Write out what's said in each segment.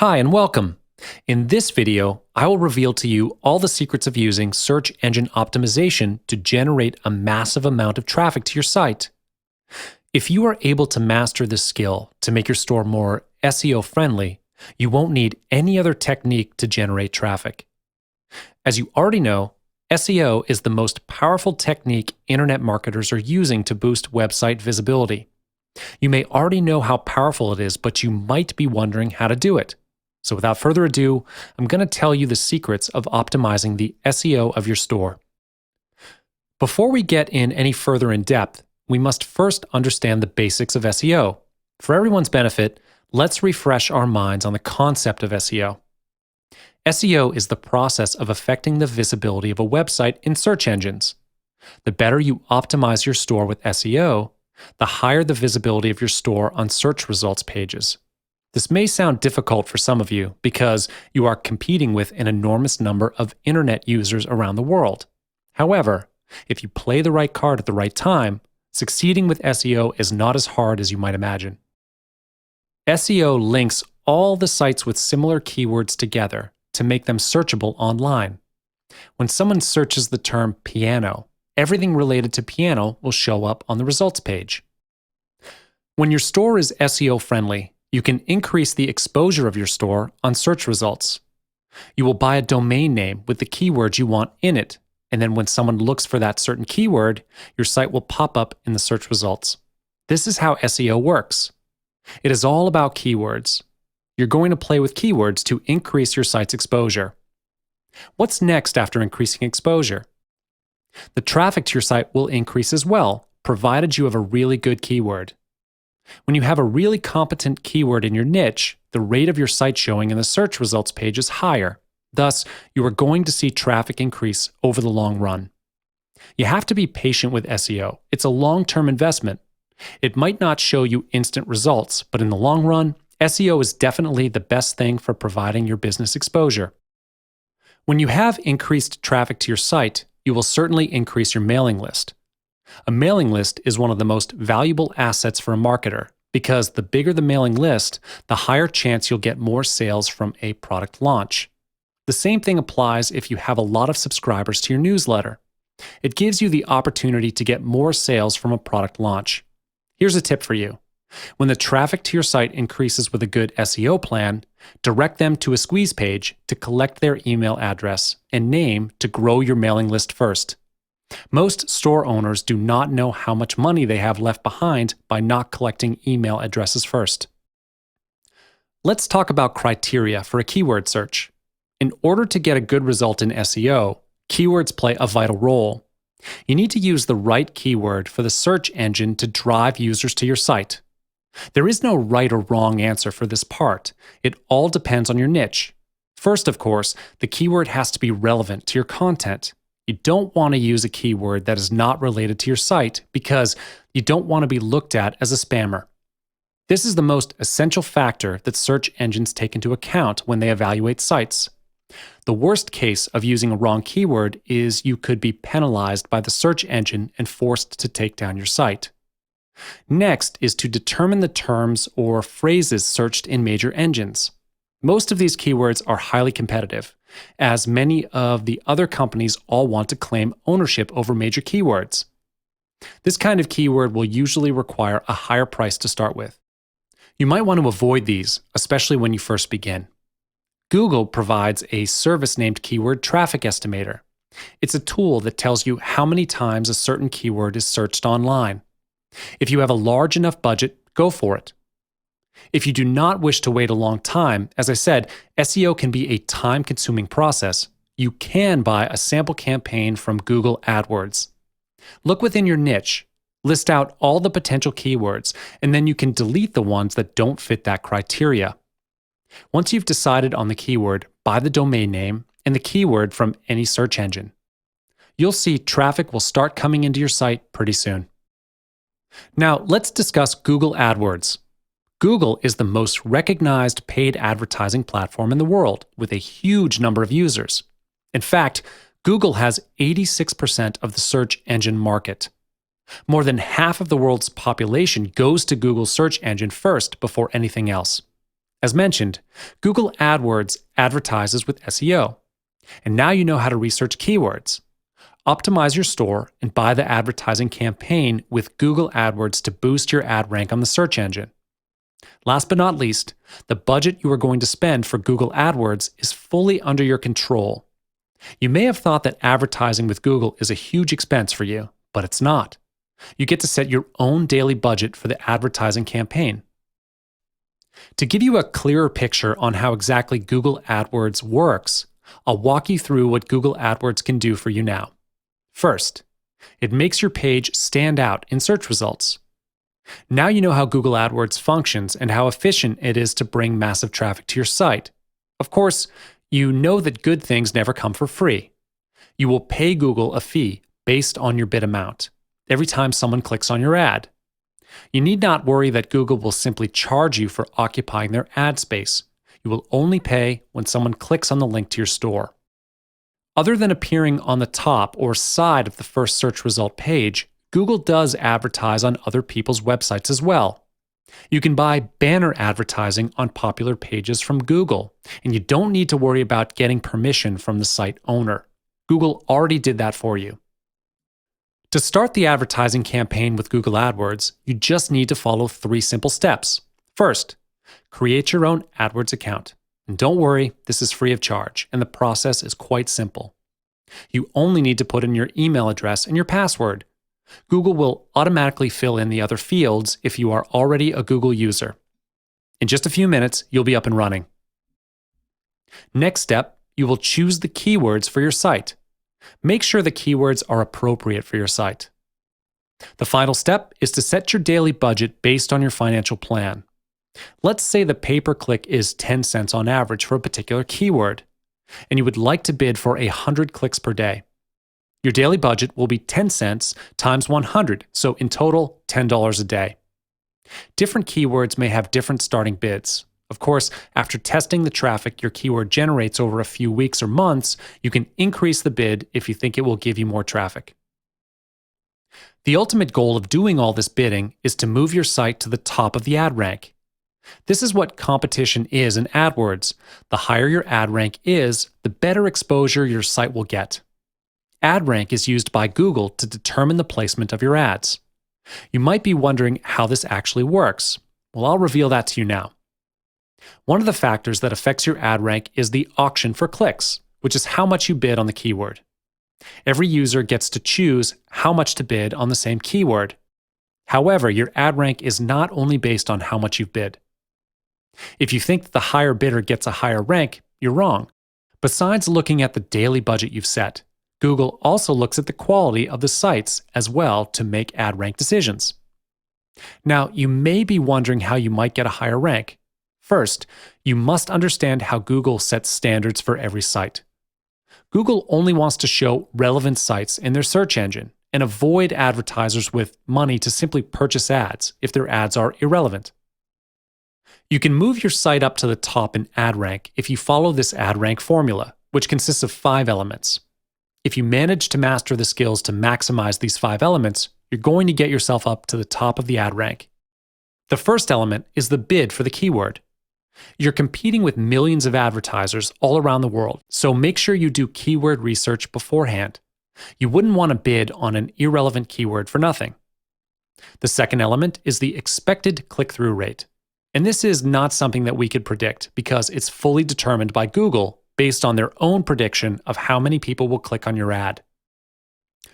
Hi and welcome. In this video, I will reveal to you all the secrets of using search engine optimization to generate a massive amount of traffic to your site. If you are able to master this skill to make your store more SEO friendly, you won't need any other technique to generate traffic. As you already know, SEO is the most powerful technique internet marketers are using to boost website visibility. You may already know how powerful it is, but you might be wondering how to do it. So without further ado, I'm going to tell you the secrets of optimizing the SEO of your store. Before we get in any further in depth, we must first understand the basics of SEO. For everyone's benefit, let's refresh our minds on the concept of SEO. SEO is the process of affecting the visibility of a website in search engines. The better you optimize your store with SEO, the higher the visibility of your store on search results pages. This may sound difficult for some of you because you are competing with an enormous number of internet users around the world. However, if you play the right card at the right time, succeeding with SEO is not as hard as you might imagine. SEO links all the sites with similar keywords together to make them searchable online. When someone searches the term piano, everything related to piano will show up on the results page. When your store is SEO friendly, you can increase the exposure of your store on search results. You will buy a domain name with the keyword you want in it, and then when someone looks for that certain keyword, your site will pop up in the search results. This is how SEO works. It is all about keywords. You're going to play with keywords to increase your site's exposure. What's next after increasing exposure? The traffic to your site will increase as well, provided you have a really good keyword. When you have a really competent keyword in your niche, the rate of your site showing in the search results page is higher. Thus, you are going to see traffic increase over the long run. You have to be patient with SEO. It's a long-term investment. It might not show you instant results, but in the long run, SEO is definitely the best thing for providing your business exposure. When you have increased traffic to your site, you will certainly increase your mailing list. A mailing list is one of the most valuable assets for a marketer because the bigger the mailing list, the higher chance you'll get more sales from a product launch. The same thing applies if you have a lot of subscribers to your newsletter. It gives you the opportunity to get more sales from a product launch. Here's a tip for you. When the traffic to your site increases with a good SEO plan, direct them to a squeeze page to collect their email address and name to grow your mailing list first. Most store owners do not know how much money they have left behind by not collecting email addresses first. Let's talk about criteria for a keyword search. In order to get a good result in SEO, keywords play a vital role. You need to use the right keyword for the search engine to drive users to your site. There is no right or wrong answer for this part. It all depends on your niche. First, of course, the keyword has to be relevant to your content. You don't want to use a keyword that is not related to your site because you don't want to be looked at as a spammer. This is the most essential factor that search engines take into account when they evaluate sites. The worst case of using a wrong keyword is you could be penalized by the search engine and forced to take down your site. Next is to determine the terms or phrases searched in major engines. Most of these keywords are highly competitive, as many of the other companies all want to claim ownership over major keywords. This kind of keyword will usually require a higher price to start with. You might want to avoid these, especially when you first begin. Google provides a service named Keyword Traffic Estimator. It's a tool that tells you how many times a certain keyword is searched online. If you have a large enough budget, go for it. If you do not wish to wait a long time, as I said, SEO can be a time-consuming process. You can buy a sample campaign from Google AdWords. Look within your niche, list out all the potential keywords, and then you can delete the ones that don't fit that criteria. Once you've decided on the keyword, buy the domain name and the keyword from any search engine. You'll see traffic will start coming into your site pretty soon. Now, let's discuss Google AdWords. Google is the most recognized paid advertising platform in the world, with a huge number of users. In fact, Google has 86% of the search engine market. More than half of the world's population goes to Google's search engine first before anything else. As mentioned, Google AdWords advertises with SEO. And now you know how to research keywords. Optimize your store and buy the advertising campaign with Google AdWords to boost your ad rank on the search engine. Last but not least, the budget you are going to spend for Google AdWords is fully under your control. You may have thought that advertising with Google is a huge expense for you, but it's not. You get to set your own daily budget for the advertising campaign. To give you a clearer picture on how exactly Google AdWords works, I'll walk you through what Google AdWords can do for you now. First, it makes your page stand out in search results. Now you know how Google AdWords functions and how efficient it is to bring massive traffic to your site. Of course, you know that good things never come for free. You will pay Google a fee based on your bid amount every time someone clicks on your ad. You need not worry that Google will simply charge you for occupying their ad space. You will only pay when someone clicks on the link to your store. Other than appearing on the top or side of the first search result page, Google does advertise on other people's websites as well. You can buy banner advertising on popular pages from Google, and you don't need to worry about getting permission from the site owner. Google already did that for you. To start the advertising campaign with Google AdWords, you just need to follow 3 simple steps. First, create your own AdWords account. And don't worry, this is free of charge, and the process is quite simple. You only need to put in your email address and your password. Google will automatically fill in the other fields if you are already a Google user. In just a few minutes, you'll be up and running. Next step, you will choose the keywords for your site. Make sure the keywords are appropriate for your site. The final step is to set your daily budget based on your financial plan. Let's say the pay-per-click is 10 cents on average for a particular keyword, and you would like to bid for 100 clicks per day. Your daily budget will be 10 cents times 100, so in total, $10 a day. Different keywords may have different starting bids. Of course, after testing the traffic your keyword generates over a few weeks or months, you can increase the bid if you think it will give you more traffic. The ultimate goal of doing all this bidding is to move your site to the top of the ad rank. This is what competition is in AdWords. The higher your ad rank is, the better exposure your site will get. Ad rank is used by Google to determine the placement of your ads. You might be wondering how this actually works. Well, I'll reveal that to you now. One of the factors that affects your ad rank is the auction for clicks, which is how much you bid on the keyword. Every user gets to choose how much to bid on the same keyword. However, your ad rank is not only based on how much you've bid. If you think that the higher bidder gets a higher rank, you're wrong. Besides looking at the daily budget you've set, Google also looks at the quality of the sites as well to make ad rank decisions. Now, you may be wondering how you might get a higher rank. First, you must understand how Google sets standards for every site. Google only wants to show relevant sites in their search engine and avoid advertisers with money to simply purchase ads if their ads are irrelevant. You can move your site up to the top in ad rank if you follow this ad rank formula, which consists of 5 elements. If you manage to master the skills to maximize these 5 elements, you're going to get yourself up to the top of the ad rank. The first element is the bid for the keyword. You're competing with millions of advertisers all around the world, so make sure you do keyword research beforehand. You wouldn't want to bid on an irrelevant keyword for nothing. The second element is the expected click-through rate. And this is not something that we could predict because it's fully determined by Google based on their own prediction of how many people will click on your ad.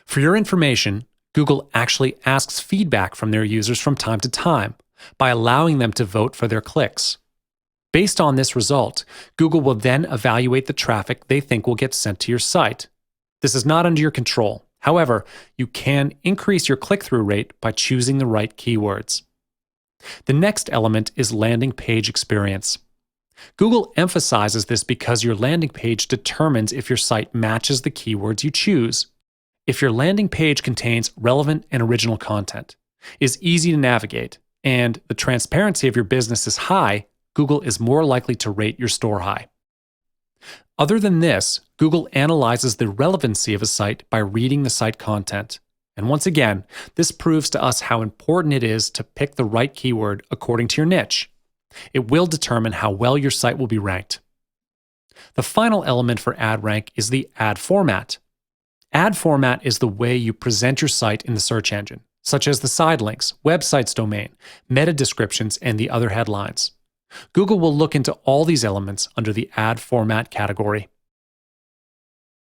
For your information, Google actually asks feedback from their users from time to time by allowing them to vote for their clicks. Based on this result, Google will then evaluate the traffic they think will get sent to your site. This is not under your control. However, you can increase your click-through rate by choosing the right keywords. The next element is landing page experience. Google emphasizes this because your landing page determines if your site matches the keywords you choose. If your landing page contains relevant and original content, is easy to navigate, and the transparency of your business is high, Google is more likely to rate your store high. Other than this, Google analyzes the relevancy of a site by reading the site content. And once again, this proves to us how important it is to pick the right keyword according to your niche. It will determine how well your site will be ranked. The final element for ad rank is the ad format. Ad format is the way you present your site in the search engine, such as the side links, website's domain, meta descriptions, and the other headlines. Google will look into all these elements under the ad format category.